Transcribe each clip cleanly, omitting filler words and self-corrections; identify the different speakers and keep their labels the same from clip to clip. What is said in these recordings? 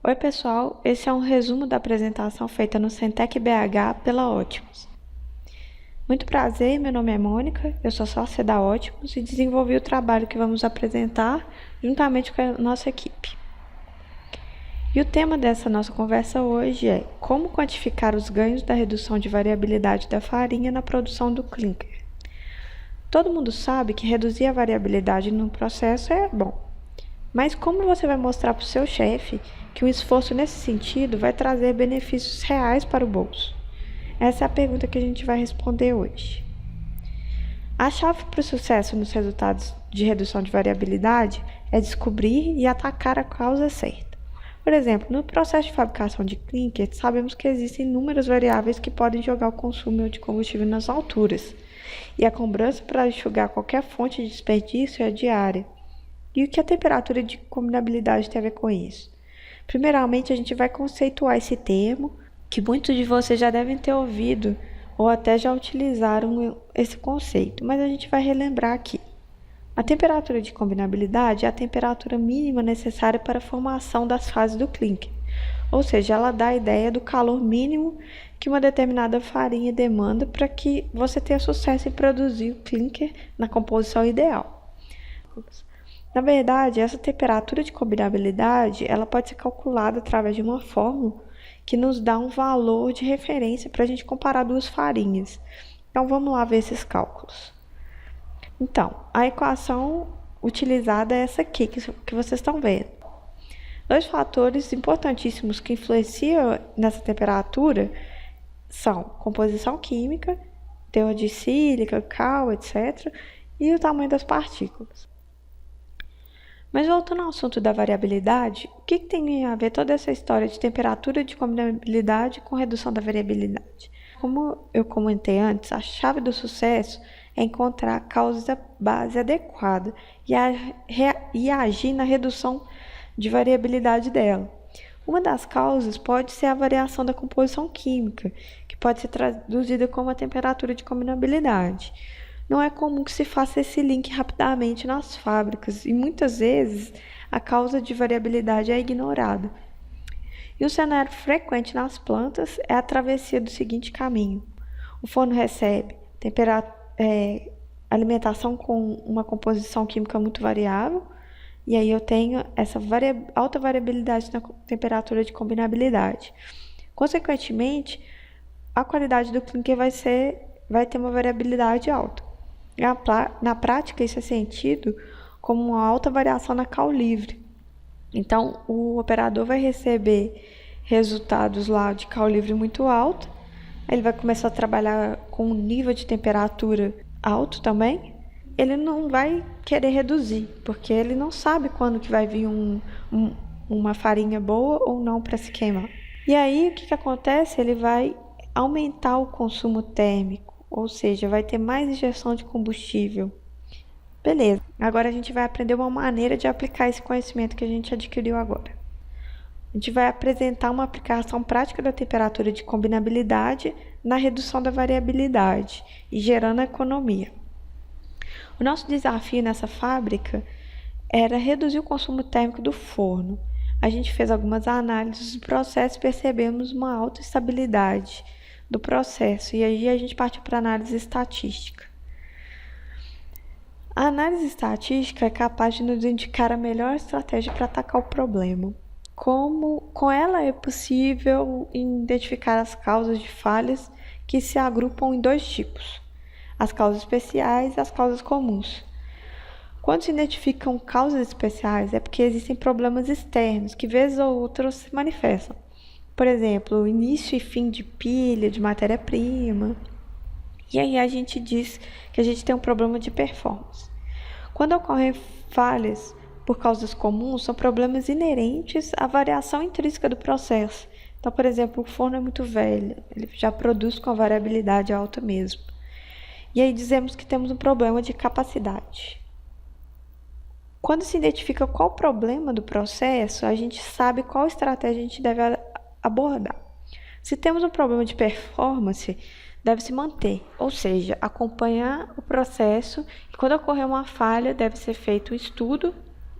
Speaker 1: Oi pessoal, esse é um resumo da apresentação feita no Centec BH pela Ótimos. Muito prazer, meu nome é Mônica, eu sou sócia da Ótimos e desenvolvi o trabalho que vamos apresentar juntamente com a nossa equipe. E o tema dessa nossa conversa hoje é como quantificar os ganhos da redução de variabilidade da farinha na produção do clinker. Todo mundo sabe que reduzir a variabilidade no processo é bom. Mas como você vai mostrar para o seu chefe que um esforço nesse sentido vai trazer benefícios reais para o bolso? Essa é a pergunta que a gente vai responder hoje. A chave para o sucesso nos resultados de redução de variabilidade é descobrir e atacar a causa certa. Por exemplo, no processo de fabricação de clinker, sabemos que existem inúmeras variáveis que podem jogar o consumo de combustível nas alturas, e a cobrança para enxugar qualquer fonte de desperdício é diária. E o que a temperatura de combinabilidade tem a ver com isso? Primeiramente, a gente vai conceituar esse termo, que muitos de vocês já devem ter ouvido ou até já utilizaram esse conceito, mas a gente vai relembrar aqui. A temperatura de combinabilidade é a temperatura mínima necessária para a formação das fases do clinker, ou seja, ela dá a ideia do calor mínimo que uma determinada farinha demanda para que você tenha sucesso em produzir o clinker na composição ideal. Na verdade, essa temperatura de combinabilidade ela pode ser calculada através de uma fórmula que nos dá um valor de referência para a gente comparar duas farinhas. Então, vamos lá ver esses cálculos. Então, a equação utilizada é essa aqui que vocês estão vendo. Dois fatores importantíssimos que influenciam nessa temperatura são composição química, teor de sílica, cal, etc., e o tamanho das partículas. Mas voltando ao assunto da variabilidade, o que tem a ver toda essa história de temperatura de combinabilidade com redução da variabilidade? Como eu comentei antes, a chave do sucesso é encontrar a causa base adequada e agir na redução de variabilidade dela. Uma das causas pode ser a variação da composição química, que pode ser traduzida como a temperatura de combinabilidade. Não é comum que se faça esse link rapidamente nas fábricas e muitas vezes a causa de variabilidade é ignorada. E um cenário frequente nas plantas é a travessia do seguinte caminho. O forno recebe alimentação com uma composição química muito variável, e aí eu tenho essa alta variabilidade na temperatura de combinabilidade. Consequentemente, a qualidade do clinker vai ter uma variabilidade alta. Na prática, isso é sentido como uma alta variação na cal livre. Então, o operador vai receber resultados lá de cal livre muito alto, ele vai começar a trabalhar com um nível de temperatura alto também, ele não vai querer reduzir, porque ele não sabe quando que vai vir uma farinha boa ou não para se queimar. E aí, o que acontece? Ele vai aumentar o consumo térmico, ou seja, vai ter mais injeção de combustível. Beleza, agora a gente vai aprender uma maneira de aplicar esse conhecimento que a gente adquiriu agora. A gente vai apresentar uma aplicação prática da temperatura de combinabilidade na redução da variabilidade e gerando economia. O nosso desafio nessa fábrica era reduzir o consumo térmico do forno. A gente fez algumas análises do processo e percebemos uma alta estabilidade do processo, e aí a gente partiu para a análise estatística. A análise estatística é capaz de nos indicar a melhor estratégia para atacar o problema. Com ela é possível identificar as causas de falhas que se agrupam em dois tipos, as causas especiais e as causas comuns. Quando se identificam causas especiais é porque existem problemas externos que, vez ou outra, se manifestam. Por exemplo, início e fim de pilha, de matéria-prima. E aí a gente diz que a gente tem um problema de performance. Quando ocorrem falhas por causas comuns, são problemas inerentes à variação intrínseca do processo. Então, por exemplo, o forno é muito velho, ele já produz com a variabilidade alta mesmo. E aí dizemos que temos um problema de capacidade. Quando se identifica qual o problema do processo, a gente sabe qual estratégia a gente deve abordar. Se temos um problema de performance, deve se manter, ou seja, acompanhar o processo, e quando ocorrer uma falha, deve ser feito um estudo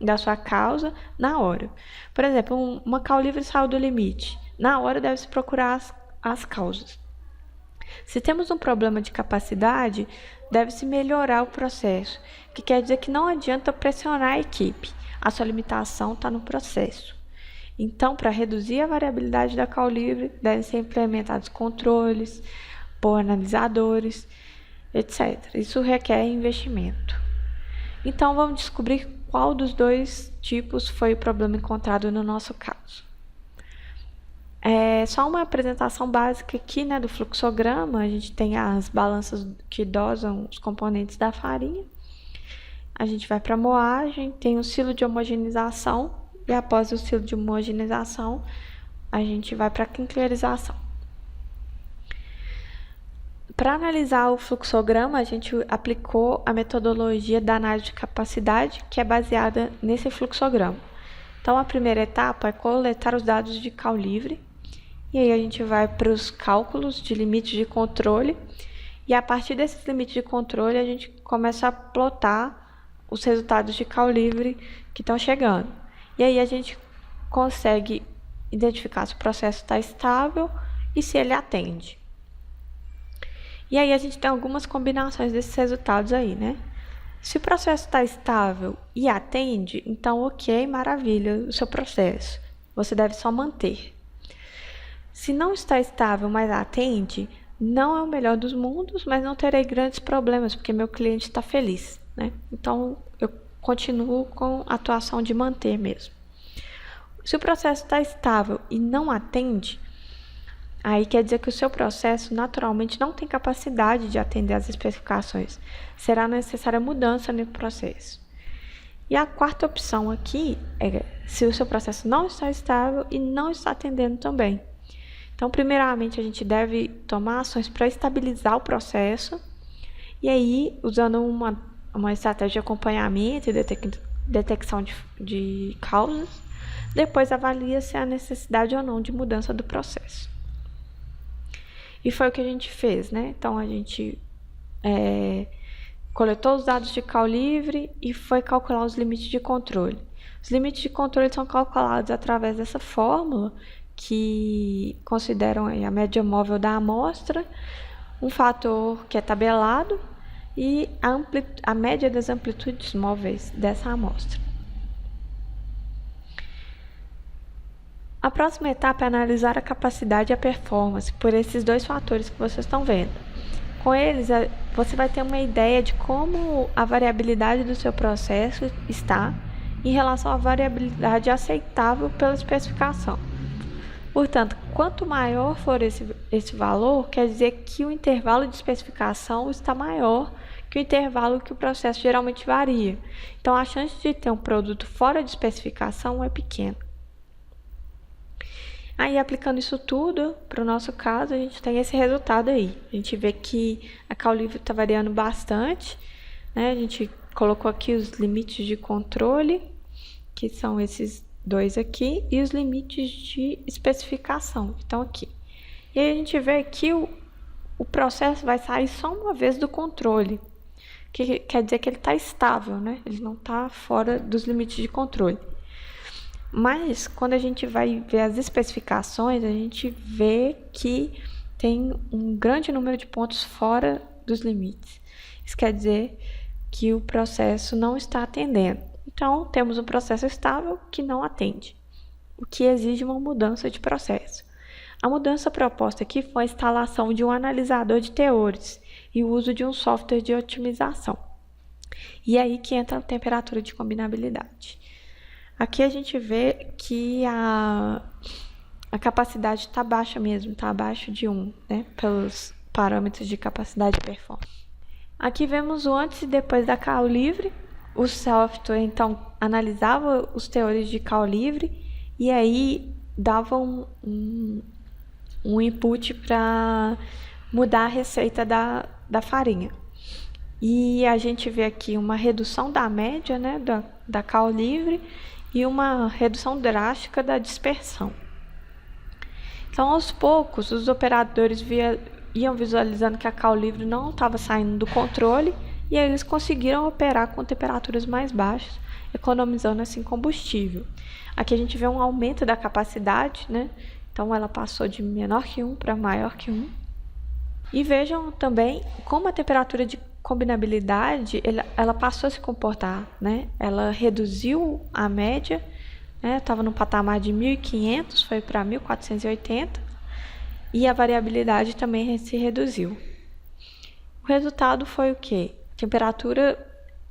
Speaker 1: da sua causa na hora. Por exemplo, uma cal livre saiu do limite. Na hora deve-se procurar as causas. Se temos um problema de capacidade, deve-se melhorar o processo, que quer dizer que não adianta pressionar a equipe. A sua limitação está no processo. Então, para reduzir a variabilidade da cal livre, devem ser implementados controles, por analisadores, etc. Isso requer investimento. Então, vamos descobrir qual dos dois tipos foi o problema encontrado no nosso caso. Só uma apresentação básica aqui, né, do fluxograma. A gente tem as balanças que dosam os componentes da farinha. A gente vai para a moagem, tem o silo de homogeneização, e após o silo de homogeneização, a gente vai para a quinclerização. Para analisar o fluxograma, a gente aplicou a metodologia da análise de capacidade, que é baseada nesse fluxograma. Então, a primeira etapa é coletar os dados de cal livre, e aí a gente vai para os cálculos de limites de controle, e a partir desses limites de controle, a gente começa a plotar os resultados de cal livre que estão chegando. E aí a gente consegue identificar se o processo está estável e se ele atende. E aí a gente tem algumas combinações desses resultados aí, né? Se o processo está estável e atende, então ok, maravilha, o seu processo. Você deve só manter. Se não está estável, mas atende, não é o melhor dos mundos, mas não terei grandes problemas, porque meu cliente está feliz, né? Então, eu continuo com a atuação de manter mesmo. Se o processo está estável e não atende, aí quer dizer que o seu processo naturalmente não tem capacidade de atender às especificações. Será necessária mudança no processo. E a quarta opção aqui é se o seu processo não está estável e não está atendendo também. Então, primeiramente, a gente deve tomar ações para estabilizar o processo. E aí, usando uma estratégia de acompanhamento e detecção de causas, depois avalia se há necessidade ou não de mudança do processo. E foi o que a gente fez, né? Então, a gente coletou os dados de cal livre e foi calcular os limites de controle. Os limites de controle são calculados através dessa fórmula que consideram a média móvel da amostra, um fator que é tabelado e a média das amplitudes móveis dessa amostra. A próxima etapa é analisar a capacidade e a performance por esses dois fatores que vocês estão vendo. Com eles, você vai ter uma ideia de como a variabilidade do seu processo está em relação à variabilidade aceitável pela especificação. Portanto, quanto maior for esse valor, quer dizer que o intervalo de especificação está maior que o intervalo que o processo geralmente varia. Então, a chance de ter um produto fora de especificação é pequena. Aí, aplicando isso tudo, para o nosso caso, a gente tem esse resultado aí. A gente vê que a cal livre está variando bastante, né? A gente colocou aqui os limites de controle, que são esses dois aqui, e os limites de especificação, que estão aqui. E aí a gente vê que o processo vai sair só uma vez do controle, que quer dizer que ele está estável, né? Ele não está fora dos limites de controle. Mas, quando a gente vai ver as especificações, a gente vê que tem um grande número de pontos fora dos limites. Isso quer dizer que o processo não está atendendo. Então, temos um processo estável que não atende, o que exige uma mudança de processo. A mudança proposta aqui foi a instalação de um analisador de teores e o uso de um software de otimização. E aí que entra a temperatura de combinabilidade. Aqui a gente vê que a capacidade está baixa mesmo, está abaixo de 1, né, pelos parâmetros de capacidade e performance. Aqui vemos o antes e depois da cal livre. O software, então, analisava os teores de cal livre e aí dava um input para mudar a receita da farinha. E a gente vê aqui uma redução da média, né, da cal livre e uma redução drástica da dispersão. Então, aos poucos, os operadores iam visualizando que a cal livre não estava saindo do controle e aí eles conseguiram operar com temperaturas mais baixas, economizando assim combustível. Aqui a gente vê um aumento da capacidade, né? Então ela passou de menor que 1 para maior que 1. E vejam também como a temperatura de combinabilidade ela passou a se comportar, né? Ela reduziu a média, né? Estava no patamar de 1.500, foi para 1.480, e a variabilidade também se reduziu. O resultado foi o quê? Temperatura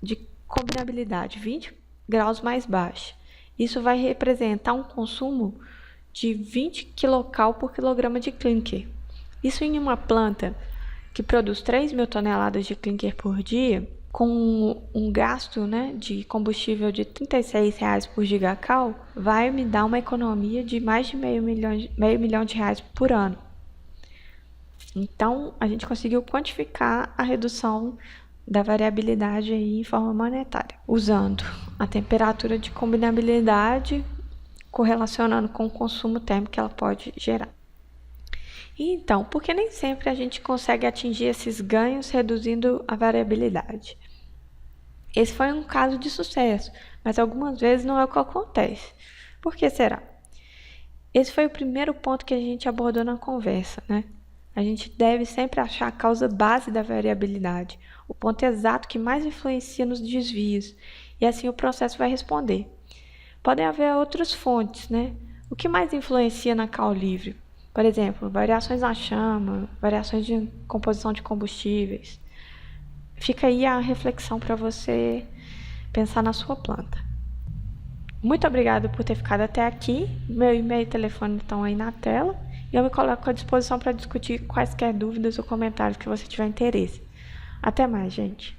Speaker 1: de combinabilidade 20 graus mais baixa. Isso vai representar um consumo de 20 kcal por quilograma de clinker. Isso em uma planta que produz 3.000 toneladas de clinker por dia, com um gasto, né, de combustível de R$ 36,00 por gigacal, vai me dar uma economia de mais de meio milhão de reais por ano. Então, a gente conseguiu quantificar a redução da variabilidade aí em forma monetária, usando a temperatura de combinabilidade correlacionando com o consumo térmico que ela pode gerar. Então, por que nem sempre a gente consegue atingir esses ganhos reduzindo a variabilidade? Esse foi um caso de sucesso, mas algumas vezes não é o que acontece. Por que será? Esse foi o primeiro ponto que a gente abordou na conversa, né? A gente deve sempre achar a causa base da variabilidade, o ponto exato que mais influencia nos desvios, e assim o processo vai responder. Podem haver outras fontes, né? O que mais influencia na cal livre? Por exemplo, variações na chama, variações de composição de combustíveis. Fica aí a reflexão para você pensar na sua planta. Muito obrigada por ter ficado até aqui. Meu e-mail e telefone estão aí na tela. E eu me coloco à disposição para discutir quaisquer dúvidas ou comentários que você tiver interesse. Até mais, gente!